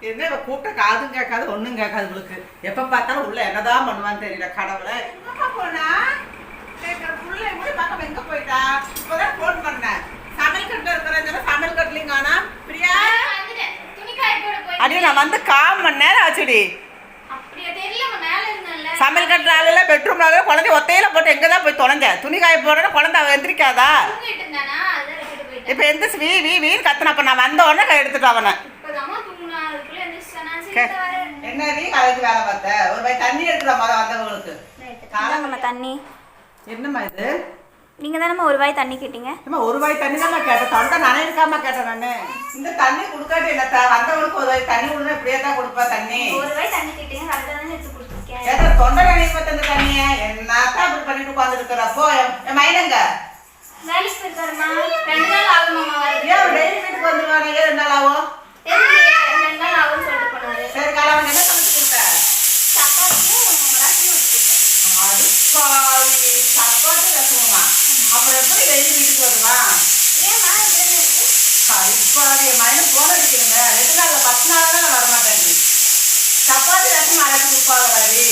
என்ன இவ கூப்பிட்ட காதும் கேட்காது ஒன்றும் கேட்காது உங்களுக்கு. எப்போ பார்த்தாலும் உள்ள என்னதான் பண்ணுவான்னு தெரியல கடவுளை. எங்கப்பா போனா புள்ள எப்படி பார்க்க எங்க போயிட்டா? இப்போதான் ஃபோன் பண்ணேன். சமையல் கட்டில் இருக்கிறேன், சமையல் கட்டலையும் காணா. பிரியா அடியே நான் வந்து 1/4 மணி நேரம் ஆச்சுடி. சமையல் கட்டுற ஆளுல பெட்ரூம்ல குழந்தை ஒத்தையில போட்டு எங்கே தான் போய் தொலைஞ்ச? துணி காய போடுறேன்னா குழந்தை அவள் எந்திரிக்காதா? இப்போ எந்த வீ வீ வீன்னு கத்துனப்ப நான் வந்த உடனே எடுத்துட்டு அவனை. என்ன நீ கலைக்கு வேலை பார்த்த? ஒரு வாய் தண்ணி எடுத்துட மாதிரி வந்தவங்களுக்கு தண்ணி. என்னம்மா இது? நீங்க தானம்மா ஒரு வாய் தண்ணி கேட்டீங்க. ஒரு வாய் தண்ணி தான் கேட்டேன். தொண்டை நனையிருக்காம கேட்டேன் நானு. இந்த தண்ணி கொடுக்காட்டி என்ன? வந்தவங்களுக்கு ஒரு வாய் தண்ணி கொடுத்தா இப்படியே தான் கொடுப்பா தண்ணி. ஒரு வாய் தண்ணி கேட்டீங்க, கரெக்டாக தானே எடுத்து கொடுத்துருக்கேன். கேட்ட தொண்டை நனைய பார்த்த இந்த தண்ணியை என்னத்தான் இப்படி பண்ணிட்டு உட்காந்துருக்கிறப்போ என் மைனங்க வேலைக்கு போயிருக்காருமா. 2 நாள் ஆகுமாமா. ஏன் டெய்லி வீட்டுக்கு வந்துருவாங்க? 2 நாள் ஆகும். 2 நாள் ஆகும்னு சொல்லிட்டு போனாரு. சரி காலம் என்ன சமைச்சு கொடுத்த? சப்பாத்தியும் ரசமும் கொடுத்தேன். அடிப்பாவி, சப்பாத்தி ரசமுமா? அப்புறம் எப்படி டெய்லி வீட்டுக்கு வருவான்? ஏமா இப்படி இருக்கு? அடிப்பாவி, என் மைனஸ் போன அடிக்கணுங்க. 2 நாளில் 10 நாள் தான் நான் வரமாட்டேன். சப்பாத்தி ரசம் அரைச்சி கொடுப்பாங்களாடி?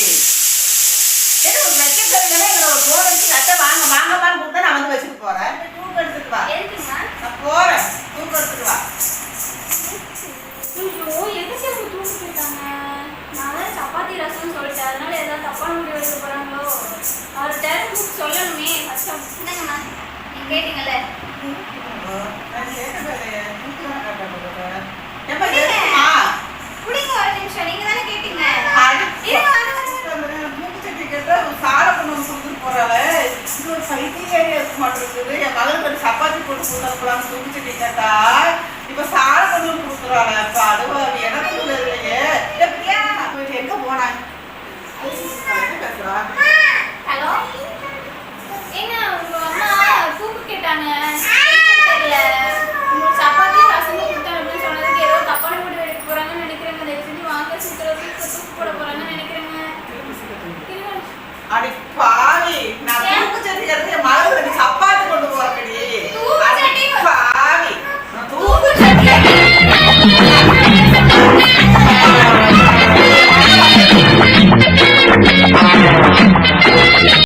ஏன்னா ஒரு வைக்க தெரியுங்கன்னா எங்களை ஒரு போன் அடிச்சு கட்ட வாங்க வாங்கப்பான்னு கூப்பிட்டா நான் வந்து வச்சுட்டு போறேன். தூக்கம் எடுத்துட்டு வா. நான் போறேன், தூக்கம் எடுத்துட்டு வா. ஐயோ, எதுக்கு அவங்க தூக்கி போயிட்டாங்க? நான் தான் சப்பாத்தி ரசம்னு சொல்லிட்டேன். அதனால ஏதாவது தப்பான முடிவு எடுக்க போறாங்களோ? அவர் டேரக்ட் புக் சொல்லணுமே. கஷ்டம். என்னங்கம்மா நீங்க கேட்டீங்கல்ல? நான் கேட்டேன். குடிங்க ஒரு நிமிஷம். நீங்க தானே கேட்டீங்க. சாலை கொண்டு வந்து கொடுத்துட்டு போறாளே, இது ஒரு பைத்தியம் இருக்க மாட்டேங்குது. என் மகளுக்கு சப்பாத்தி போட்டு கொடுத்துருக்கலாம்னு தூக்கிச்சுட்டு கேட்டா இப்ப சாலை கொண்டு வந்து கொடுத்துருவாள. இப்ப அதுவா எனக்கு இல்லையே. எப்படியா போயிட்டு எங்க போனாங்க? ஹலோ, ஏங்க உங்க அம்மா தூக்கு கேட்டாங்க. தெரியல, உங்களுக்கு சப்பாத்தி ரசமும் கொடுத்தேன் அப்படின்னு சொன்னதுக்கு ஏதோ தப்பான முடிவு எடுக்க போறாங்கன்னு நினைக்கிறேங்க. தயவு செஞ்சு வாங்க, சீக்கிரம் தூக்கு போட போறாங்க.